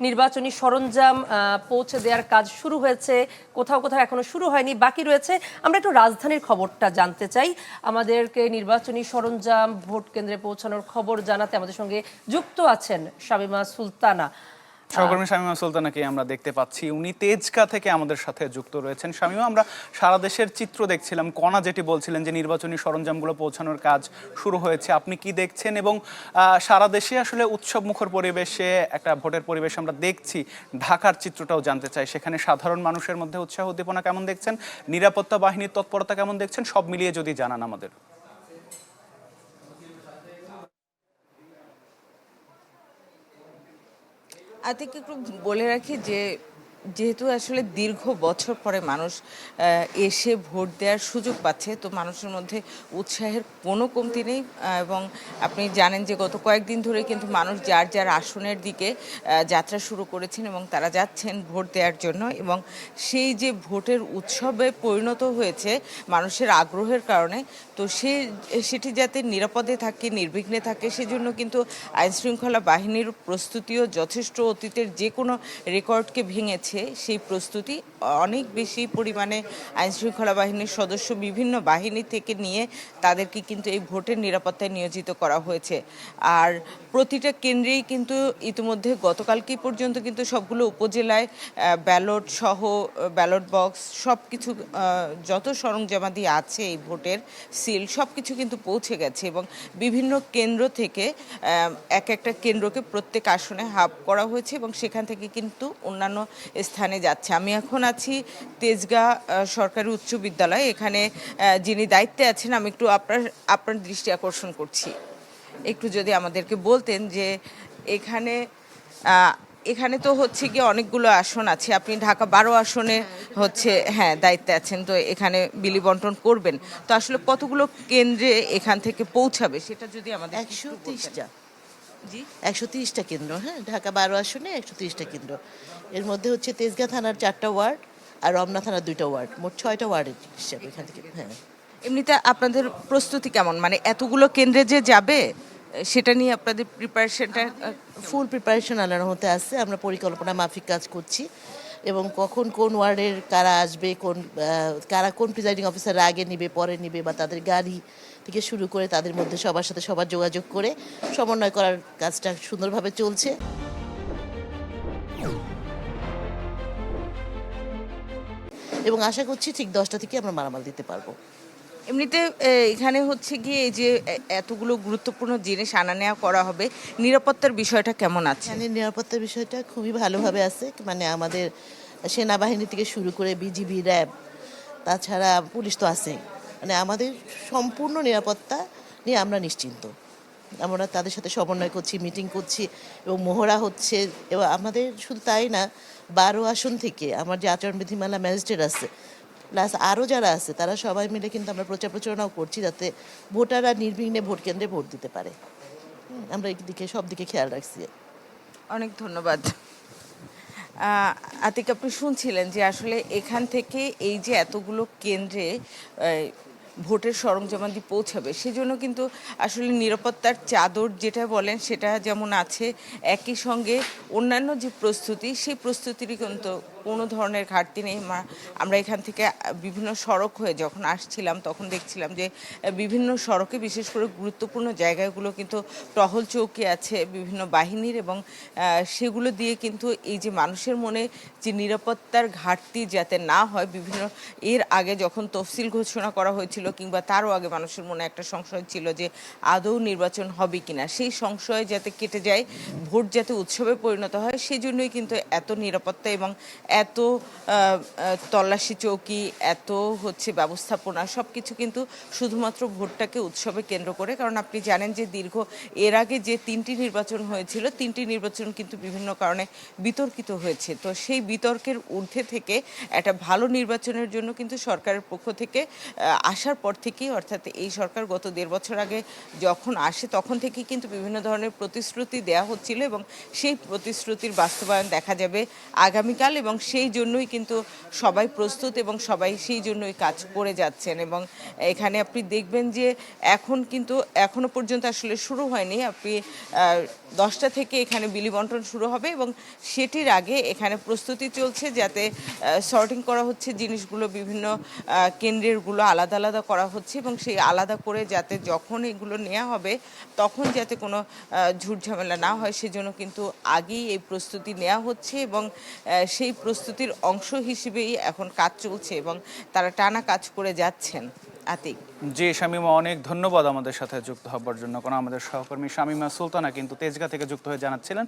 নির্বাচনী সরঞ্জাম পৌঁছে দেওয়ার কাজ শুরু হয়েছে, কোথাও কোথাও এখনো শুরু হয়নি, বাকি রয়েছে। আমরা একটু রাজধানীর খবরটা জানতে চাই। আমাদেরকে নির্বাচনী সরঞ্জাম ভোট কেন্দ্রে পৌঁছানোর খবর জানাতে আমাদের সঙ্গে যুক্ত আছেন শামীমা সুলতানা। সহকর্মী শামীমা সুলতানাকে আমরা দেখতে পাচ্ছি, উনি তেজগাঁ থেকে আমাদের সাথে যুক্ত রয়েছেন। শামীমা, আমরা সারা দেশের চিত্র দেখছিলাম, কণা যেটি বলছিলেন যে নির্বাচনী সরঞ্জামগুলো পৌঁছানোর কাজ শুরু হয়েছে, আপনি কি দেখছেন? এবং সারা দেশে আসলে উৎসব মুখর পরিবেশে একটা ভোটের পরিবেশ আমরা দেখছি। ঢাকার চিত্রটাও জানতে চাই, সেখানে সাধারণ মানুষের মধ্যে উৎসাহ উদ্দীপনা কেমন দেখছেন, নিরাপত্তা বাহিনীর তৎপরতা কেমন দেখছেন, সব মিলিয়ে যদি জানান আমাদের। আতিক, একটু বলে রাখি যে যেহেতু আসলে দীর্ঘ বছর পরে মানুষ এসে ভোট দেওয়ার সুযোগ পাচ্ছে, তো মানুষের মধ্যে উৎসাহের কোনো কমতি নেই। এবং আপনি জানেন যে গত কয়েকদিন ধরে কিন্তু মানুষ যার যার আসনের দিকে যাত্রা শুরু করেছেন এবং তারা যাচ্ছেন ভোট দেওয়ার জন্য। এবং সেই যে ভোটের উৎসবে পরিণত হয়েছে মানুষের আগ্রহের কারণে, তো সেটি যাতে নিরাপদে থাকে, নির্বিঘ্নে থাকে, সেজন্য কিন্তু আইনশৃঙ্খলা বাহিনীর প্রস্তুতিও যথেষ্ট অতীতের যে কোনো রেকর্ডকে ভেঙেছে। সেই প্রস্তুতি অনেক বেশি পরিমাণে আইনশৃঙ্খলা বাহিনীর সদস্য বিভিন্ন বাহিনী থেকে নিয়ে তাদেরকে কিন্তু এই ভোটের নিরাপত্তায় নিয়োজিত করা হয়েছে। আর প্রতিটা কেন্দ্রেই কিন্তু ইতিমধ্যে গতকালকে পর্যন্ত কিন্তু সবগুলো উপজেলায় ব্যালট সহ ব্যালট বক্স সব কিছু যত সরঞ্জামাদি আছে এই ভোটের সিল সব কিছু কিন্তু পৌঁছে গেছে। এবং বিভিন্ন কেন্দ্র থেকে এক একটা কেন্দ্রকে প্রত্যেক আসনে হাব করা হয়েছে এবং সেখান থেকে কিন্তু অন্যান্য স্থানে যাচ্ছে। আমি এখন আছি তেজগাঁ সরকারি উচ্চ বিদ্যালয়, এখানে যিনি দায়িত্বে আছেন আমি একটু আপনার দৃষ্টি আকর্ষণ করছি। একটু যদি আমাদেরকে বলতেন যে এখানে তো হচ্ছে গিয়ে অনেকগুলো আসন আছে, আপনি ঢাকা 12 আসনে হচ্ছে দায়িত্বে আছেন, তো এখানে বিলি বন্টন করবেন, তো আসলে কতগুলো কেন্দ্রে এখান থেকে পৌঁছাবে সেটা যদি আমাদের 130টা। জি, 130টা কেন্দ্র। ঢাকা 12 আসনে 130টা কেন্দ্র। এর মধ্যে হচ্ছে তেজগাঁ থানার 4টা ওয়ার্ড আর রমনা থানার 2টা ওয়ার্ড, মোট 6টা ওয়ার্ডের হিসাবে এখান থেকে। এমনিতে আপনাদের প্রস্তুতি কেমন, মানে এতগুলো কেন্দ্রে যে যাবে সেটা নিয়ে আপনাদের প্রিপারেশনটা? ফুল প্রিপারেশন আল্লাহর রহমতে আছে। আমরা পরিকল্পনা মাফিক কাজ করছি এবং কখন কোন ওয়ার্ডের কারা আসবে, কারা কোন প্রিজাইডিং অফিসার আগে নিবে পরে নিবে, বা তাদের গাড়ি থেকে শুরু করে তাদের মধ্যে সবার সাথে সবার যোগাযোগ করে সমন্বয় করার কাজটা সুন্দরভাবে চলছে। এবং আশা করছি ঠিক 10টা থেকে আমরা মালামাল দিতে পারবো। এমনিতে এখানে হচ্ছে গিয়ে এই যে এতগুলো গুরুত্বপূর্ণ জিনিস আনা নেওয়া করা হবে, নিরাপত্তার বিষয়টা কেমন আছে? এখানে নিরাপত্তার বিষয়টা খুবই ভালোভাবে আছে। মানে আমাদের সেনাবাহিনী থেকে শুরু করে বিজিবি, র্যাব, তাছাড়া পুলিশ তো আছেই। মানে আমাদের সম্পূর্ণ নিরাপত্তা নিয়ে আমরা নিশ্চিন্ত। আমরা তাদের সাথে সমন্বয় করছি, মিটিং করছি এবং মহড়া হচ্ছে। এবং আমাদের শুধু তাই না, 12 আসন থেকে আমার যে আচরণবিধিমালা ম্যাজিস্ট্রেট আছে প্লাস আরও যারা আছে তারা সবাই মিলে কিন্তু আমরা প্রচারণাও করছি যাতে ভোটাররা নির্বিঘ্নে ভোট কেন্দ্রে ভোট দিতে পারে। আমরা এই দিকে সব দিকে খেয়াল রাখছি। অনেক ধন্যবাদ। আতিক, আপনি শুনছিলেন যে আসলে এখান থেকে এই যে এতগুলো কেন্দ্রে ভোটের সরঞ্জামাদি পৌঁছাবে, সেজন্য কিন্তু আসলে নিরাপত্তার চাদর যেটা বলেন সেটা যেমন আছে, একই সঙ্গে অন্যান্য যে প্রস্তুতি সেই প্রস্তুতিরই কিন্তু কোনো ধরনের ঘাটতি নেই। আমরা এখান থেকে বিভিন্ন সড়ক হয়ে যখন আসছিলাম তখন দেখছিলাম যে বিভিন্ন সড়কে বিশেষ করে গুরুত্বপূর্ণ জায়গাগুলো কিন্তু টহল চৌকি আছে বিভিন্ন বাহিনীর, এবং সেগুলো দিয়ে কিন্তু এই যে মানুষের মনে যে নিরাপত্তার ঘাটতি যাতে না হয়, বিভিন্ন এর আগে যখন তফসিল ঘোষণা করা হয়েছিল কিংবা তারও আগে মানুষের মনে একটা সংশয় ছিল যে আদৌ নির্বাচন হবে কিনা, সেই সংশয় যাতে কেটে যায়, ভোট যাতে উৎসবে পরিণত হয়, সেই জন্যই কিন্তু এত নিরাপত্তা এবং এত তল্লাশি চৌকি, এত হচ্ছে ব্যবস্থাপনা, সব কিছু কিন্তু শুধুমাত্র ভোটটাকে উৎসবে কেন্দ্র করে। কারণ আপনি জানেন যে এর আগে যে 3টি নির্বাচন হয়েছিল, 3টি নির্বাচন কিন্তু বিভিন্ন কারণে বিতর্কিত হয়েছে। তো সেই বিতর্কের ঊর্ধ্বে থেকে একটা ভালো নির্বাচনের জন্য কিন্তু সরকারের পক্ষ থেকে আশার পর থেকেই, অর্থাৎ এই সরকার গত 1.5 বছর আগে যখন আসে তখন থেকেই কিন্তু বিভিন্ন ধরনের প্রতিশ্রুতি দেয়া হচ্ছিল এবং সেই প্রতিশ্রুতির বাস্তবায়ন দেখা যাবে আগামীকাল, এবং সেই জন্যই কিন্তু সবাই প্রস্তুত এবং সবাই সেই জন্যই কাজ করে যাচ্ছেন। এবং এখানে আপনি দেখবেন যে এখন কিন্তু এখনো পর্যন্ত আসলে শুরু হয়নি। আপনি 10টা থেকে এখানে বিলি বন্টন শুরু হবে এবং সেটির আগে এখানে প্রস্তুতি চলছে, যাতে সর্টিং করা হচ্ছে জিনিসগুলো, বিভিন্ন কেন্দ্রেরগুলো আলাদা আলাদা করা হচ্ছে এবং সেই আলাদা করে যাতে যখন এগুলো নেওয়া হবে তখন যাতে কোনো ঝুট ঝামেলা না হয় সেজন্য কিন্তু আগেই এই প্রস্তুতি নেওয়া হচ্ছে এবং সেই প্রস্তুতির অংশ হিসেবেই এখন কাজ চলছে এবং তারা টানা কাজ করে যাচ্ছেন। আতিক। জি শামীমা, অনেক ধন্যবাদ আমাদের সাথে যুক্ত হবার জন্য। কারণ আমাদের সহকর্মী শামীমা সুলতানা কিন্তু তেজগাঁ থেকে যুক্ত হয়ে জানাচ্ছিলেন